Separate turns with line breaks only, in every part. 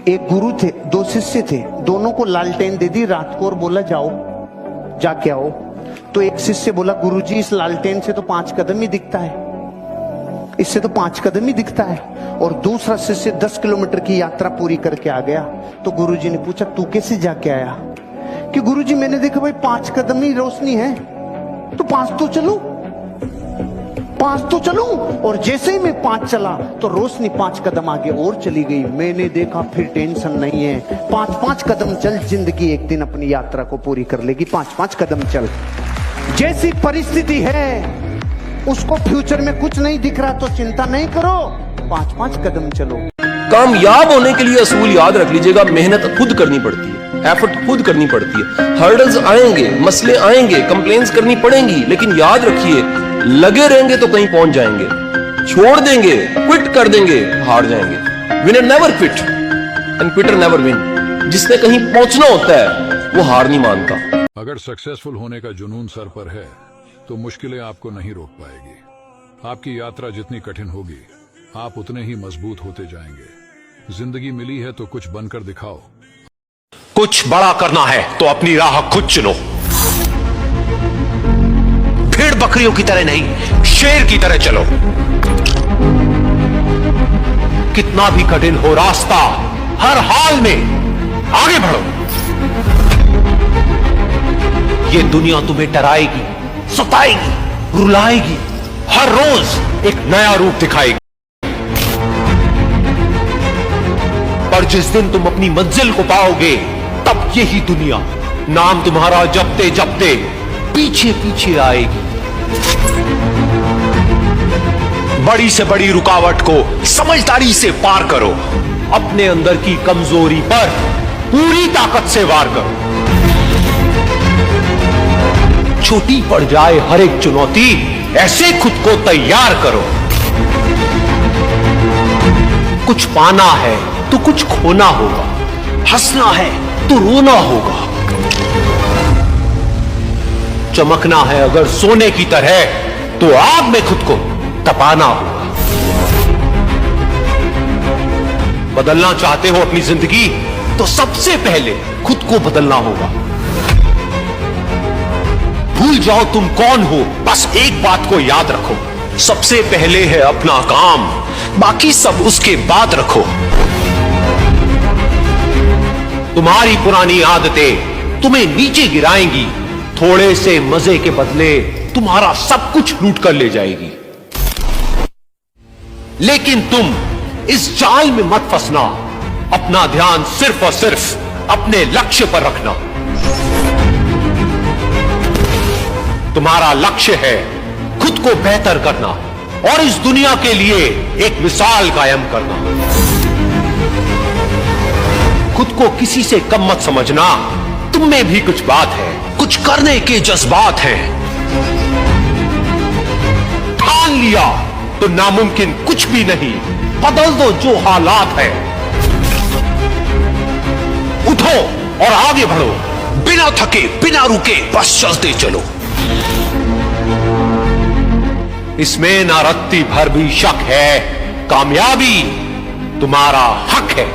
एक गुरु थे, दो शिष्य थे, दोनों को लालटेन दे दी रात को और बोला जाओ जाके आओ। तो एक शिष्य बोला गुरुजी इस लालटेन से तो 5 कदम ही दिखता है, इससे तो 5 कदम ही दिखता है। और दूसरा शिष्य 10 किलोमीटर की यात्रा पूरी करके आ गया। तो गुरुजी ने पूछा तू कैसे जाके आया? कि गुरुजी मैंने देखा भाई 5 कदम ही रोशनी है, तो 5 तो चलूं, 5 तो चलूं। और जैसे ही मैं 5 चला तो रोशनी 5 कदम आगे और चली गई। मैंने देखा फिर टेंशन नहीं है, 5-5 कदम चल, जिंदगी एक दिन अपनी यात्रा को पूरी कर लेगी। 5-5 कदम चल। जैसी परिस्थिति है उसको फ्यूचर में कुछ नहीं दिख रहा तो चिंता नहीं करो, 5-5 कदम चलो।
कामयाब होने के लिए असूल याद रख लीजिएगा, मेहनत खुद करनी पड़ती है, एफर्ट खुद करनी पड़ती है। हर्डल्स आएंगे, मसले आएंगे, कंप्लेंट्स करनी पड़ेंगी, लेकिन याद रखिए लगे रहेंगे तो कहीं पहुंच जाएंगे। छोड़ देंगे, क्विट कर देंगे, हार जाएंगे। Winner never quit and Quetta never win. जिसने कहीं पहुंचना होता है वो हार नहीं मानता।
अगर सक्सेसफुल होने का जुनून सर पर है तो मुश्किलें आपको नहीं रोक पाएगी। आपकी यात्रा जितनी कठिन होगी आप उतने ही मजबूत होते जाएंगे। जिंदगी मिली है तो कुछ बनकर दिखाओ।
कुछ बड़ा करना है तो अपनी राह खुद चुनो। भेड़ बकरियों की तरह नहीं, शेर की तरह चलो। कितना भी कठिन हो रास्ता, हर हाल में आगे बढ़ो। ये दुनिया तुम्हें डराएगी, सताएगी, रुलाएगी, हर रोज एक नया रूप दिखाएगी। पर जिस दिन तुम अपनी मंजिल को पाओगे तब यही दुनिया नाम तुम्हारा जपते जपते पीछे पीछे आएगी। बड़ी से बड़ी रुकावट को समझदारी से पार करो। अपने अंदर की कमजोरी पर पूरी ताकत से वार करो। छोटी पड़ जाए हर एक चुनौती, ऐसे खुद को तैयार करो। कुछ पाना है तो कुछ खोना होगा, हंसना है तो रोना होगा, चमकना है अगर सोने की तरह तो आग में खुद को तपाना होगा। बदलना चाहते हो अपनी जिंदगी तो सबसे पहले खुद को बदलना होगा। भूल जाओ तुम कौन हो, बस एक बात को याद रखो, सबसे पहले है अपना काम, बाकी सब उसके बाद रखो। तुम्हारी पुरानी आदतें तुम्हें नीचे गिराएंगी, थोड़े से मजे के बदले तुम्हारा सब कुछ लूट कर ले जाएगी। लेकिन तुम इस जाल में मत फंसना, अपना ध्यान सिर्फ और सिर्फ अपने लक्ष्य पर रखना। तुम्हारा लक्ष्य है खुद को बेहतर करना और इस दुनिया के लिए एक मिसाल कायम करना। खुद को किसी से कम मत समझना, तुम में भी कुछ बात है, कुछ करने के जज्बात हैं। ठान लिया तो नामुमकिन कुछ भी नहीं, बदल दो जो हालात है। उठो और आगे बढ़ो, बिना थके बिना रुके बस चलते चलो। इसमें ना रत्ती भर भी शक है, कामयाबी तुम्हारा हक है।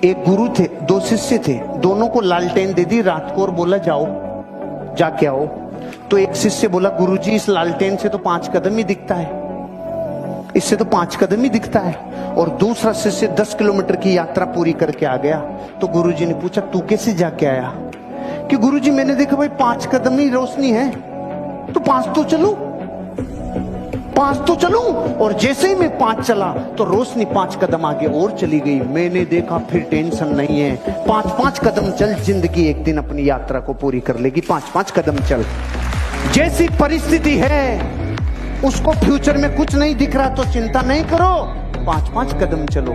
एक गुरु थे, दो शिष्य थे, दोनों को लालटेन दे दी रात को और बोला जाओ जाके आओ। तो एक शिष्य बोला गुरुजी इस लालटेन से तो 5 कदम ही दिखता है, इससे तो 5 कदम ही दिखता है। और दूसरा शिष्य 10 किलोमीटर की यात्रा पूरी करके आ गया। तो गुरुजी ने पूछा तू कैसे जाके आया? कि गुरुजी मैंने देखा भाई 5 कदम ही रोशनी है, तो 5 तो चलूं, 5 तो चलूं। और जैसे ही मैं 5 चला तो रोशनी 5 कदम आगे और चली गई। मैंने देखा फिर टेंशन नहीं है, 5-5 कदम चल, जिंदगी एक दिन अपनी यात्रा को पूरी कर लेगी। 5-5 कदम चल। जैसी परिस्थिति है उसको फ्यूचर में कुछ नहीं दिख रहा तो चिंता नहीं करो, 5-5 कदम चलो।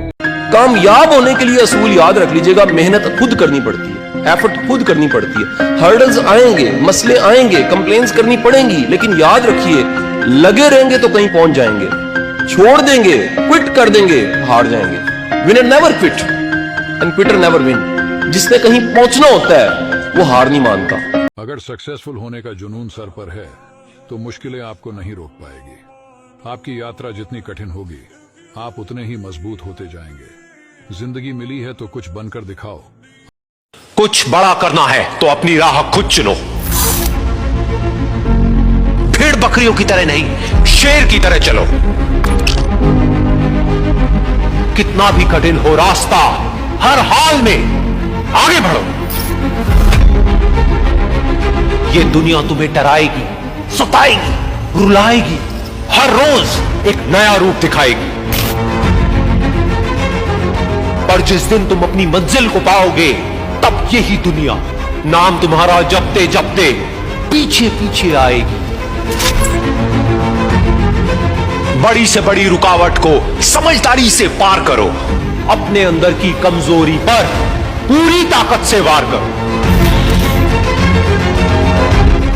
कामयाब होने के लिए असूल याद रख लीजिएगा, मेहनत खुद करनी पड़ती है, एफर्ट खुद करनी पड़ती है। हर्डल्स आएंगे, मसले आएंगे, कंप्लेंट्स करनी पड़ेंगी, लेकिन याद रखिए लगे रहेंगे तो कहीं पहुंच जाएंगे। छोड़ देंगे, क्विट कर देंगे, हार जाएंगे। Winner never quit and Quetta never win. जिसने कहीं पहुंचना होता है वो हार नहीं मानता।
अगर सक्सेसफुल होने का जुनून सर पर है तो मुश्किलें आपको नहीं रोक पाएगी। आपकी यात्रा जितनी कठिन होगी आप उतने ही मजबूत होते जाएंगे। जिंदगी मिली है तो कुछ बनकर दिखाओ।
कुछ बड़ा करना है तो अपनी राह खुद चुनो। भेड़ बकरियों की तरह नहीं, शेर की तरह चलो। कितना भी कठिन हो रास्ता, हर हाल में आगे बढ़ो। ये दुनिया तुम्हें डराएगी, सताएगी, रुलाएगी, हर रोज एक नया रूप दिखाएगी। पर जिस दिन तुम अपनी मंजिल को पाओगे तब यही दुनिया नाम तुम्हारा जपते जपते पीछे पीछे आएगी। बड़ी से बड़ी रुकावट को समझदारी से पार करो। अपने अंदर की कमजोरी पर पूरी ताकत से वार करो।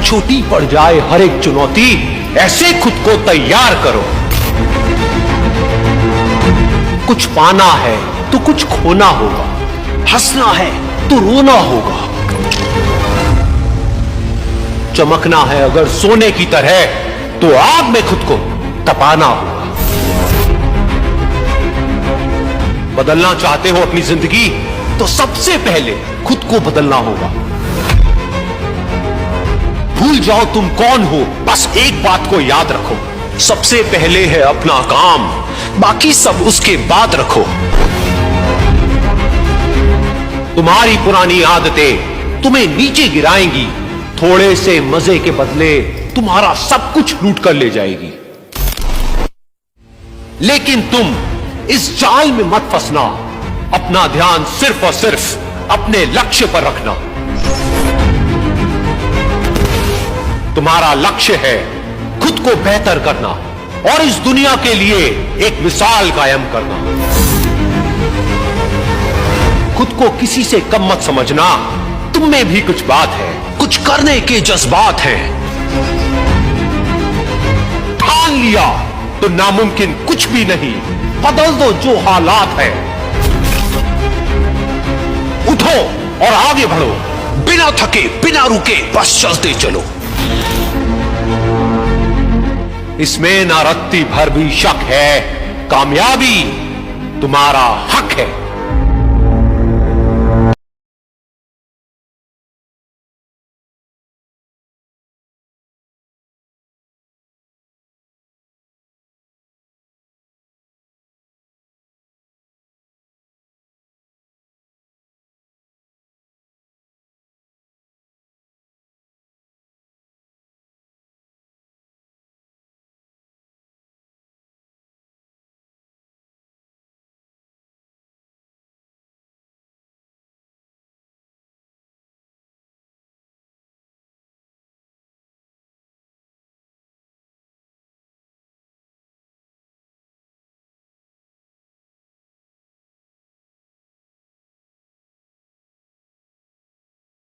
छोटी पड़ जाए हर एक चुनौती, ऐसे खुद को तैयार करो। कुछ पाना है तो कुछ खोना होगा, हंसना है तो रोना होगा, चमकना है अगर सोने की तरह तो आग में खुद को तपाना होगा। बदलना चाहते हो अपनी जिंदगी तो सबसे पहले खुद को बदलना होगा। भूल जाओ तुम कौन हो, बस एक बात को याद रखो, सबसे पहले है अपना काम, बाकी सब उसके बाद रखो। तुम्हारी पुरानी आदतें तुम्हें नीचे गिराएंगी, थोड़े से मजे के बदले तुम्हारा सब कुछ लूट कर ले जाएगी। लेकिन तुम इस जाल में मत फंसना, अपना ध्यान सिर्फ और सिर्फ अपने लक्ष्य पर रखना। तुम्हारा लक्ष्य है खुद को बेहतर करना और इस दुनिया के लिए एक मिसाल कायम करना। खुद को किसी से कम मत समझना, तुम में भी कुछ बात है, कुछ करने के जज्बात हैं। ठान लिया तो नामुमकिन कुछ भी नहीं, बदल दो जो हालात है। उठो और आगे बढ़ो, बिना थके बिना रुके बस चलते चलो। इसमें ना रत्ती भर भी शक है, कामयाबी तुम्हारा हक है।